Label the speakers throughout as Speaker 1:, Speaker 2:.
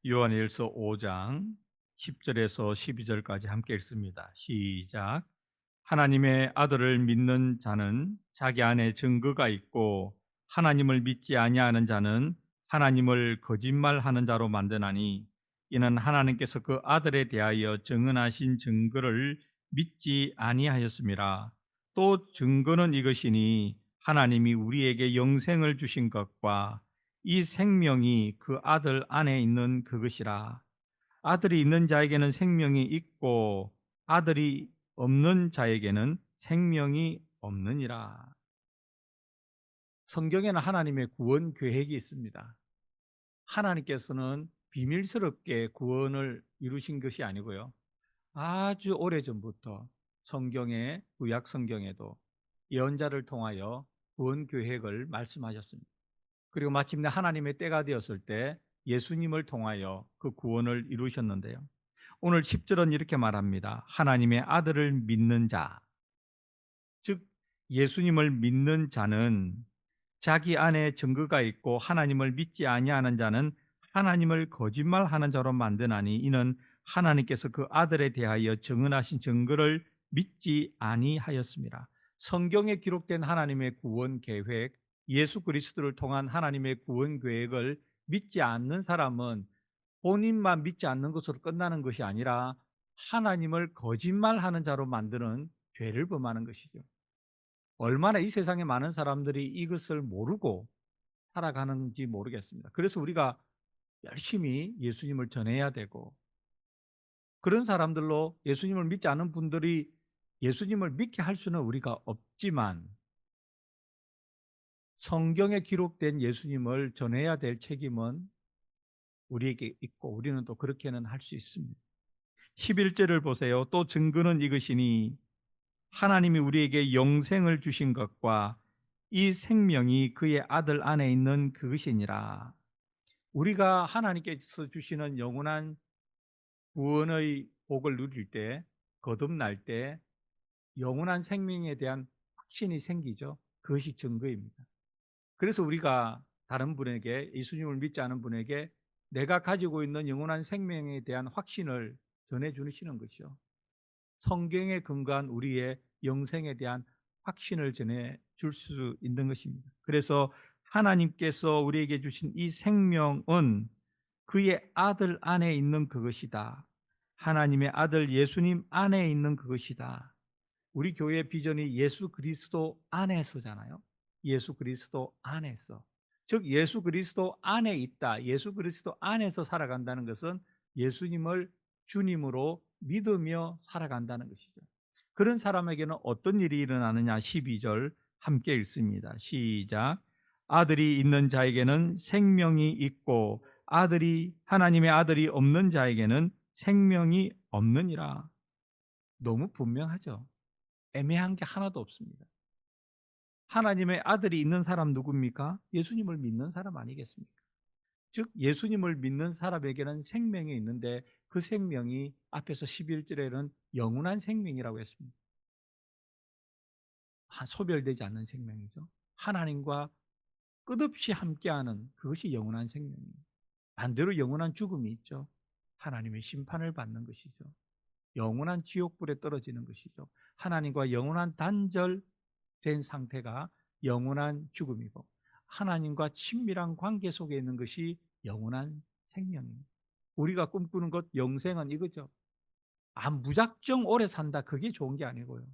Speaker 1: 요한일서 5장 10절에서 12절까지 함께 읽습니다. 시작. 하나님의 아들을 믿는 자는 자기 안에 증거가 있고 하나님을 믿지 아니하는 자는 하나님을 거짓말하는 자로 만드나니 이는 하나님께서 그 아들에 대하여 증언하신 증거를 믿지 아니하였음이라. 또 증거는 이것이니 하나님이 우리에게 영생을 주신 것과 이 생명이 그 아들 안에 있는 그것이라. 아들이 있는 자에게는 생명이 있고 아들이 없는 자에게는 생명이 없느니라. 성경에는 하나님의 구원 계획이 있습니다. 하나님께서는 비밀스럽게 구원을 이루신 것이 아니고요. 아주 오래전부터 성경의 구약 성경에도 예언자를 통하여 구원 계획을 말씀하셨습니다. 그리고 마침내 하나님의 때가 되었을 때 예수님을 통하여 그 구원을 이루셨는데요. 오늘 10절은 이렇게 말합니다. 하나님의 아들을 믿는 자, 즉 예수님을 믿는 자는 자기 안에 증거가 있고 하나님을 믿지 아니하는 자는 하나님을 거짓말하는 자로 만드나니 이는 하나님께서 그 아들에 대하여 증언하신 증거를 믿지 아니하였습니다. 성경에 기록된 하나님의 구원 계획, 예수 그리스도를 통한 하나님의 구원 계획을 믿지 않는 사람은 본인만 믿지 않는 것으로 끝나는 것이 아니라 하나님을 거짓말하는 자로 만드는 죄를 범하는 것이죠. 얼마나 이 세상에 많은 사람들이 이것을 모르고 살아가는지 모르겠습니다. 그래서 우리가 열심히 예수님을 전해야 되고, 그런 사람들로 예수님을 믿지 않는 분들이 예수님을 믿게 할 수는 우리가 없지만 성경에 기록된 예수님을 전해야 될 책임은 우리에게 있고 우리는 또 그렇게는 할 수 있습니다. 11절을 보세요. 또 증거는 이것이니 하나님이 우리에게 영생을 주신 것과 이 생명이 그의 아들 안에 있는 그것이니라. 우리가 하나님께서 주시는 영원한 구원의 복을 누릴 때, 거듭날 때 영원한 생명에 대한 확신이 생기죠. 그것이 증거입니다. 그래서 우리가 다른 분에게, 예수님을 믿지 않은 분에게 내가 가지고 있는 영원한 생명에 대한 확신을 전해주시는 것이죠. 성경에 근거한 우리의 영생에 대한 확신을 전해 줄 수 있는 것입니다. 그래서 하나님께서 우리에게 주신 이 생명은 그의 아들 안에 있는 그것이다. 하나님의 아들 예수님 안에 있는 그것이다. 우리 교회의 비전이 예수 그리스도 안에서잖아요. 예수 그리스도 안에서. 즉 예수 그리스도 안에 있다. 예수 그리스도 안에서 살아간다는 것은 예수님을 주님으로 믿으며 살아간다는 것이죠. 그런 사람에게는 어떤 일이 일어나느냐. 12절 함께 읽습니다. 시작. 아들이 있는 자에게는 생명이 있고 하나님의 아들이 없는 자에게는 생명이 없느니라. 너무 분명하죠. 애매한 게 하나도 없습니다. 하나님의 아들이 있는 사람 누굽니까? 예수님을 믿는 사람 아니겠습니까? 즉 예수님을 믿는 사람에게는 생명이 있는데 그 생명이 앞에서 11절에는 영원한 생명이라고 했습니다. 소멸되지 않는 생명이죠. 하나님과 끝없이 함께하는 그것이 영원한 생명입니다. 반대로 영원한 죽음이 있죠. 하나님의 심판을 받는 것이죠. 영원한 지옥불에 떨어지는 것이죠. 하나님과 영원한 단절된 상태가 영원한 죽음이고 하나님과 친밀한 관계 속에 있는 것이 영원한 생명입니다. 우리가 꿈꾸는 것 영생은 이거죠. 무작정 오래 산다, 그게 좋은 게 아니고요.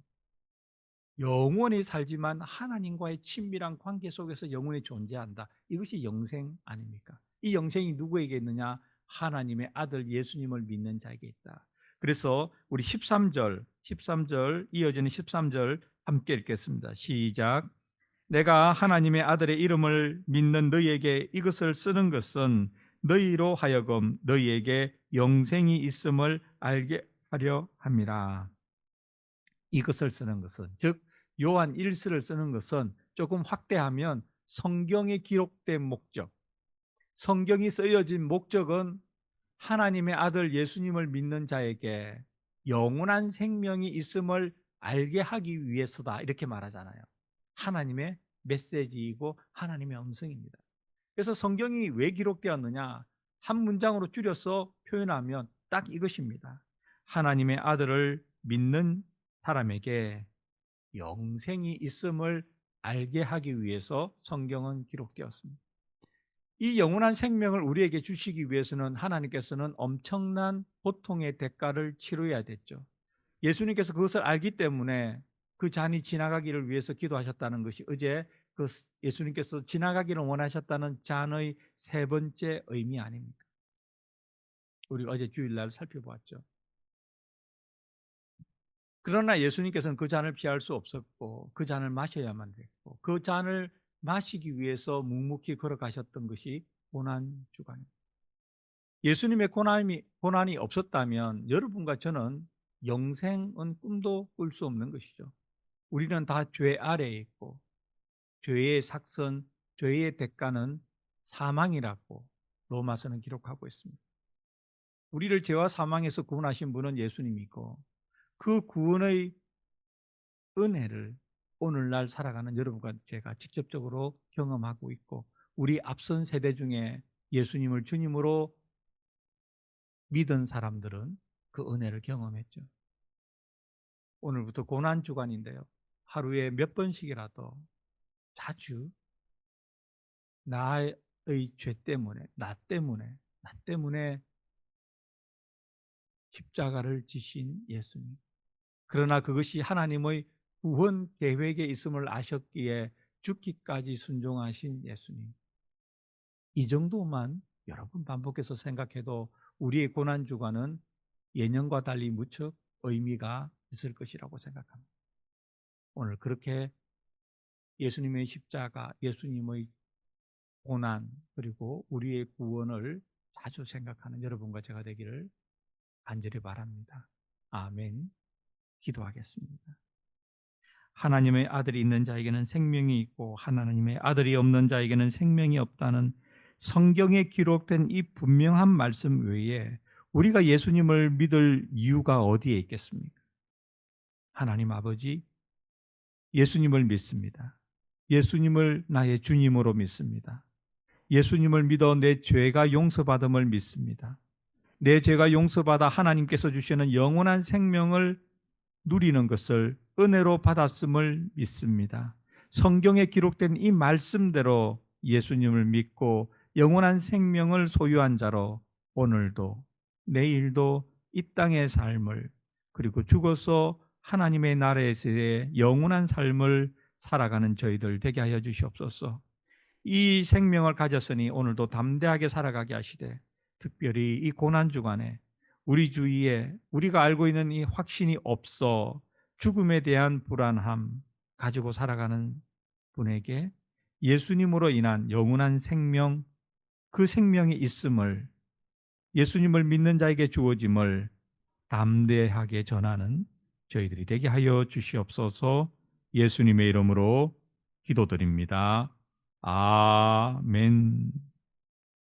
Speaker 1: 영원히 살지만 하나님과의 친밀한 관계 속에서 영원히 존재한다. 이것이 영생 아닙니까? 이 영생이 누구에게 있느냐? 하나님의 아들 예수님을 믿는 자에게 있다. 그래서 우리 13절 이어지는 13절 함께 읽겠습니다. 시작. 내가 하나님의 아들의 이름을 믿는 너희에게 이것을 쓰는 것은 너희로 하여금 너희에게 영생이 있음을 알게 하려 함이라. 이것을 쓰는 것은, 즉 요한 1서를 쓰는 것은 조금 확대하면 성경에 기록된 목적, 성경이 쓰여진 목적은 하나님의 아들 예수님을 믿는 자에게 영원한 생명이 있음을 알게 하기 위해서다, 이렇게 말하잖아요. 하나님의 메시지이고 하나님의 음성입니다. 그래서 성경이 왜 기록되었느냐? 한 문장으로 줄여서 표현하면 딱 이것입니다. 하나님의 아들을 믿는 사람에게 영생이 있음을 알게 하기 위해서 성경은 기록되었습니다. 이 영원한 생명을 우리에게 주시기 위해서는 하나님께서는 엄청난 고통의 대가를 치러야 됐죠. 예수님께서 그것을 알기 때문에 그 잔이 지나가기를 위해서 기도하셨다는 것이 어제 그 예수님께서 지나가기를 원하셨다는 잔의 세 번째 의미 아닙니까? 우리 어제 주일날 살펴보았죠. 그러나 예수님께서는 그 잔을 피할 수 없었고 그 잔을 마셔야만 됐고 그 잔을 마시기 위해서 묵묵히 걸어가셨던 것이 고난주간입니다. 예수님의 고난이 없었다면 여러분과 저는 영생은 꿈도 꿀 수 없는 것이죠. 우리는 다 죄 아래에 있고 죄의 삭선, 죄의 대가는 사망이라고 로마서는 기록하고 있습니다. 우리를 죄와 사망에서 구원하신 분은 예수님이고 그 구원의 은혜를 오늘날 살아가는 여러분과 제가 직접적으로 경험하고 있고 우리 앞선 세대 중에 예수님을 주님으로 믿은 사람들은 그 은혜를 경험했죠. 오늘부터 고난주간인데요. 하루에 몇 번씩이라도 자주 나의 죄 때문에, 나 때문에 십자가를 지신 예수님. 그러나 그것이 하나님의 구원 계획에 있음을 아셨기에 죽기까지 순종하신 예수님. 이 정도만 여러 번 반복해서 생각해도 우리의 고난주간은 예년과 달리 무척 의미가 있을 것이라고 생각합니다. 오늘 그렇게 예수님의 십자가, 예수님의 고난, 그리고 우리의 구원을 자주 생각하는 여러분과 제가 되기를 간절히 바랍니다. 아멘. 기도하겠습니다. 하나님의 아들이 있는 자에게는 생명이 있고 하나님의 아들이 없는 자에게는 생명이 없다는 성경에 기록된 이 분명한 말씀 외에 우리가 예수님을 믿을 이유가 어디에 있겠습니까? 하나님 아버지, 예수님을 믿습니다. 예수님을 나의 주님으로 믿습니다. 예수님을 믿어 내 죄가 용서받음을 믿습니다. 내 죄가 용서받아 하나님께서 주시는 영원한 생명을 누리는 것을 은혜로 받았음을 믿습니다. 성경에 기록된 이 말씀대로 예수님을 믿고 영원한 생명을 소유한 자로 오늘도 내일도 이 땅의 삶을 그리고 죽어서 하나님의 나라에서의 영원한 삶을 살아가는 저희들 되게 하여 주시옵소서. 이 생명을 가졌으니 오늘도 담대하게 살아가게 하시되 특별히 이 고난주간에 우리 주위에 우리가 알고 있는 이 확신이 없어 죽음에 대한 불안함 가지고 살아가는 분에게 예수님으로 인한 영원한 생명, 그 생명이 있음을 예수님을 믿는 자에게 주어짐을 담대하게 전하는 저희들이 되게 하여 주시옵소서. 예수님의 이름으로 기도드립니다. 아멘.